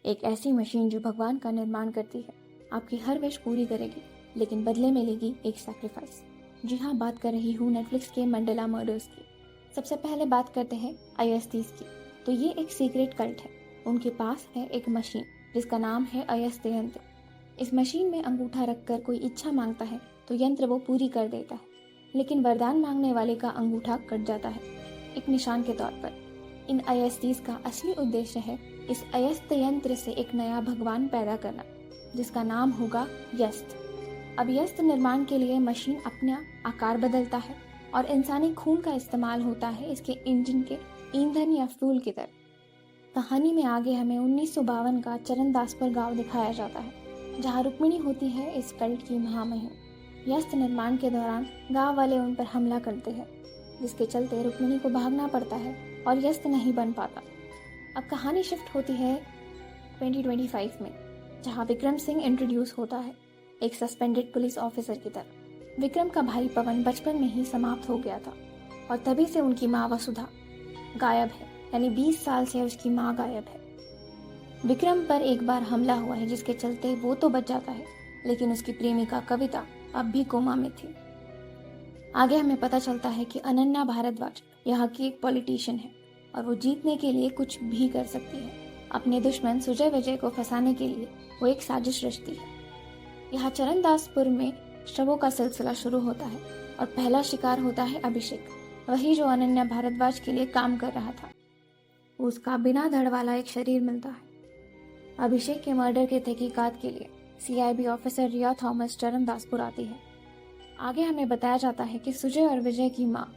एक ऐसी मशीन जो भगवान का निर्माण करती है, आपकी हर विश पूरी करेगी, लेकिन बदले में लेगी एक सैक्रिफाइस। जी हाँ, बात कर रही हूँ नेटफ्लिक्स के मंडला मर्डर्स की। सबसे पहले बात करते हैं अयस्तीस की। तो ये एक सीक्रेट कल्ट है। उनके पास है एक मशीन जिसका नाम है अयस्ते यंत्र। इस मशीन में अंगूठा रखकर कोई इच्छा मांगता है तो यंत्र वो पूरी कर देता है, लेकिन वरदान मांगने वाले का अंगूठा कट जाता है, एक निशान के तौर पर। इन अयस्तीस का असली उद्देश्य है इस अयस्त यंत्र से एक नया भगवान पैदा करना, जिसका नाम होगा यस्त। अब यस्त निर्माण के लिए मशीन अपना आकार बदलता है और इंसानी खून का इस्तेमाल होता है इसके इंजन के ईंधन या फ्यूल की तरह। कहानी में आगे हमें 1952 का चरणदासपुर गांव दिखाया जाता है, जहां रुक्मिणी होती है इस कल्ट की महामहिम। यस्त निर्माण के दौरान गांव वाले उन पर हमला करते हैं, जिसके चलते रुक्मिणी को भागना पड़ता है और यस्त नहीं बन पाता। अब कहानी शिफ्ट होती है 2025 में, जहां विक्रम सिंह इंट्रोड्यूस होता है एक सस्पेंडेड पुलिस ऑफिसर की तरह। विक्रम का भाई पवन बचपन में ही समाप्त हो गया था और तभी से उनकी माँ वसुधा गायब है, यानी 20 साल से उसकी माँ गायब है। विक्रम पर एक बार हमला हुआ है, जिसके चलते वो तो बच जाता है, लेकिन उसकी प्रेमिका कविता अब भी कोमा में थी। आगे हमें पता चलता है कि अनन्या भारद्वाज यहाँ की एक पॉलिटिशियन है और वो जीतने के लिए कुछ भी कर सकती है। अपने दुश्मन सुजय विजय को फंसाने के लिए वो एक साजिश रचती है। यहाँ चरणदासपुर में शवों का सिलसिला शुरू होता है और पहला शिकार होता है अभिषेक, वही जो अनन्या भारद्वाज के लिए काम कर रहा था। उसका बिना धड़ वाला एक शरीर मिलता है। अभिषेक के मर्डर के तहकीकात के लिए CIB ऑफिसर रिया थॉमस चरणदासपुर आती है। आगे हमें बताया जाता है कि सुजय और विजय की माँ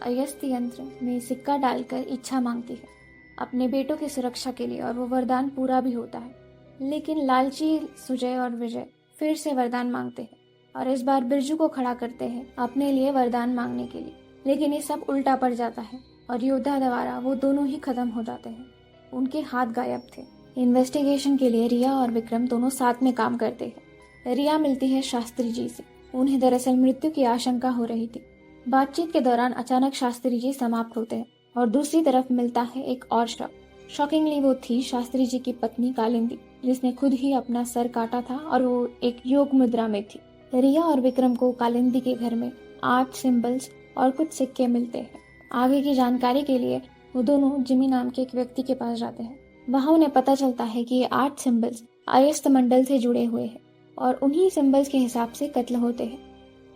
अयस्त यंत्र में सिक्का डालकर इच्छा मांगती है अपने बेटों की सुरक्षा के लिए, और वो वरदान पूरा भी होता है। लेकिन लालची सुजय और विजय फिर से वरदान मांगते हैं और इस बार बिरजू को खड़ा करते हैं अपने लिए वरदान मांगने के लिए, लेकिन ये सब उल्टा पड़ जाता है और योद्धा द्वारा वो दोनों ही खत्म हो जाते हैं। उनके हाथ गायब थे। इन्वेस्टिगेशन के लिए रिया और विक्रम दोनों साथ में काम करते हैं। रिया मिलती है शास्त्री जी से। उन्हें दरअसल मृत्यु की आशंका हो रही थी। बातचीत के दौरान अचानक शास्त्री जी समाप्त होते हैं और दूसरी तरफ मिलता है एक और शव। शॉकिंगली वो थी शास्त्री जी की पत्नी कालिंदी, जिसने खुद ही अपना सर काटा था और वो एक योग मुद्रा में थी। रिया और विक्रम को कालिंदी के घर में आर्ट सिंबल्स और कुछ सिक्के मिलते हैं। आगे की जानकारी के लिए वो दोनों जिमी नाम के एक व्यक्ति के पास जाते हैं। वहाँ उन्हें पता चलता है कि ये आर्ट सिंबल्स अयस्त मंडल से जुड़े हुए हैं और उन्हीं सिंबल्स के हिसाब से कत्ल होते हैं।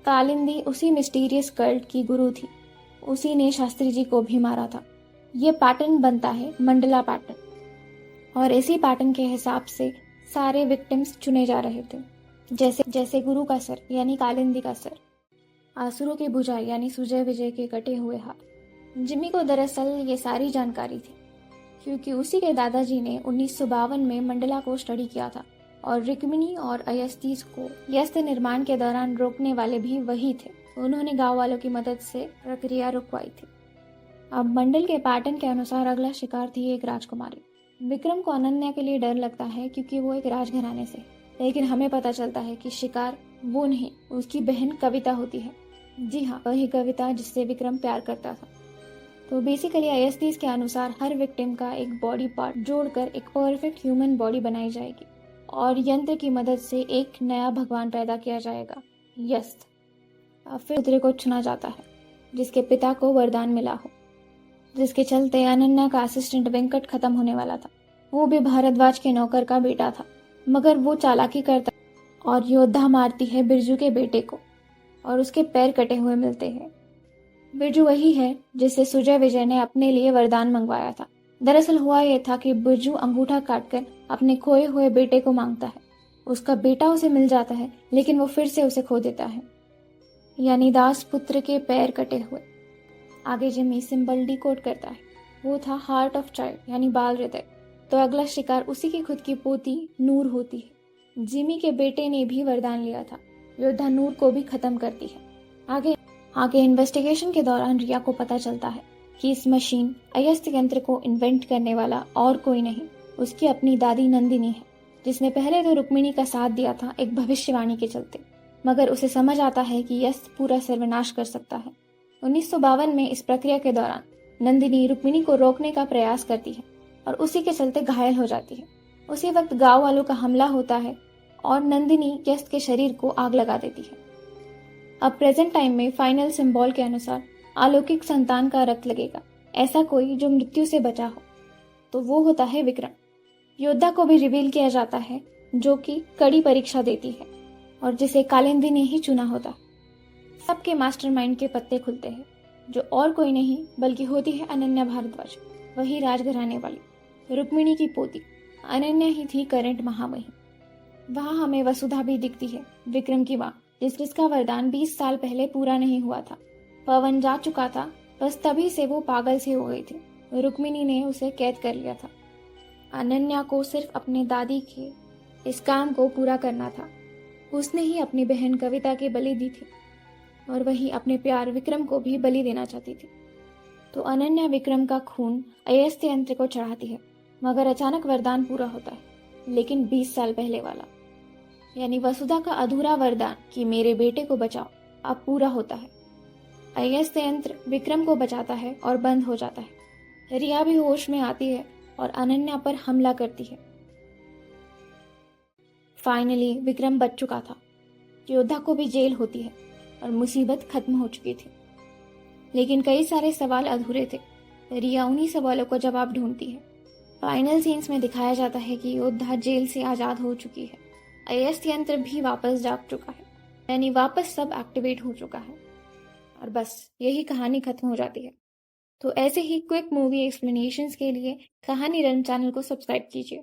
कालिंदी उसी मिस्टीरियस कल्ट की गुरु थी, उसी ने शास्त्री जी को भी मारा था। ये पैटर्न बनता है मंडला पैटर्न, और इसी पैटर्न के हिसाब से सारे विक्टिम्स चुने जा रहे थे, जैसे गुरु का सर यानी कालिंदी का सर, आसुरों की भुजा यानी सुजय विजय के कटे हुए हाथ। जिमी को दरअसल ये सारी जानकारी थी, क्योंकि उसी के दादाजी ने 1952 में मंडला को स्टडी किया था और रुक्मिणी और अयस्तीस को यस्त निर्माण के दौरान रोकने वाले भी वही थे। उन्होंने गांव वालों की मदद से प्रक्रिया रुकवाई थी। अब मंडल के पैटर्न के अनुसार अगला शिकार थी एक राजकुमारी। विक्रम को अनन्या के लिए डर लगता है क्योंकि वो एक राजघराने से, लेकिन हमें पता चलता है कि शिकार वो नहीं, उसकी बहन कविता होती है। जी हाँ, वही कविता जिससे विक्रम प्यार करता था। तो बेसिकली अयस्तीस के अनुसार हर विक्टिम का एक बॉडी पार्ट जोड़कर एक परफेक्ट ह्यूमन बॉडी बनाई जाएगी और यंत्र की मदद से एक नया भगवान पैदा किया जाएगा, यस्त। फिर पुत्र को चुना जाता है जिसके पिता को वरदान मिला हो, जिसके चलते अनन्या का असिस्टेंट वेंकट खत्म होने वाला था। वो भी भारद्वाज के नौकर का बेटा था, मगर वो चालाकी करता और योद्धा मारती है बिरजू के बेटे को और उसके पैर कटे हुए मिलते हैं। बिरजू वही है जिससे सुजय विजय ने अपने लिए वरदान मंगवाया था। दरअसल हुआ यह था कि बिरजू अंगूठा काटकर अपने खोए हुए बेटे को मांगता है। उसका बेटा उसे मिल जाता है, लेकिन वो फिर से उसे खो देता है, यानी दास पुत्र के पैर कटे हुए। आगे जिमी सिंबल डिकोड करता है। वो था हार्ट ऑफ चाइल्ड यानी बाल हृदय। तो अगला शिकार उसी की खुद की पोती नूर होती है। जिमी के बेटे ने भी वरदान लिया था। योद्धा नूर को भी खत्म करती है। आगे इन्वेस्टिगेशन के दौरान रिया को पता चलता है कि इस मशीन अयस्त यंत्र को इन्वेंट करने वाला और कोई नहीं, उसकी अपनी दादी नंदिनी है, जिसने पहले तो रुक्मिणी का साथ दिया था एक भविष्यवाणी के चलते, मगर उसे समझ आता है कि यस्त पूरा सर्वनाश कर सकता है। 1952 में इस प्रक्रिया के दौरान नंदिनी रुक्मिणी को रोकने का प्रयास करती है और उसी के चलते घायल हो जाती है। उसी वक्त गांव वालों का हमला होता है और नंदिनी यश के शरीर को आग लगा देती है। अब प्रेजेंट टाइम में फाइनल सिंबल के अनुसार अलौकिक संतान का रक्त लगेगा, ऐसा कोई जो मृत्यु से बचा हो, तो वो होता है विक्रम। योद्धा को भी रिवील किया जाता है, जो कि कड़ी परीक्षा देती है और जिसे कालिंदी ने ही चुना होता है। सबके मास्टरमाइंड के पत्ते खुलते हैं, जो और कोई नहीं बल्कि होती है अनन्या भारद्वाज, वही राजघराने वाली रुक्मिणी की पोती। अनन्या ही थी करंट महामहिम। वहां हमें वसुधा भी दिखती है, विक्रम की माँ, जिसका वरदान 20 साल पहले पूरा नहीं हुआ था। पवन जा चुका था, बस तभी से वो पागल से हो गई थी। रुक्मिणी ने उसे कैद कर लिया था। अनन्या को सिर्फ अपने दादी के इस काम को पूरा करना था। उसने ही अपनी बहन कविता की बलि दी थी और वही अपने प्यार विक्रम को भी बलि देना चाहती थी। तो अनन्या विक्रम का खून अयस्त्य यंत्र को चढ़ाती है, मगर अचानक वरदान पूरा होता है, लेकिन 20 साल पहले वाला। यानी वसुधा का अधूरा वरदान कि मेरे बेटे को बचाओ अब पूरा होता है। अयस्त्य यंत्र विक्रम को बचाता है और बंद हो जाता है। रिया भी होश में आती है और अनन्या पर हमला करती है। फाइनली विक्रम बच चुका था। योद्धा को भी जेल होती है और मुसीबत खत्म हो चुकी थी, लेकिन कई सारे सवाल अधूरे थे। रिया उन्हीं सवालों को जवाब ढूंढती है। फाइनल सीन्स में दिखाया जाता है कि योद्धा जेल से आजाद हो चुकी है। अयस्त्य यंत्र भी वापस जाग चुका है, यानी वापस सब एक्टिवेट हो चुका है और बस यही कहानी खत्म हो जाती है। तो ऐसे ही क्विक मूवी एक्सप्लेनेशंस के लिए कहानी रन चैनल को सब्सक्राइब कीजिए।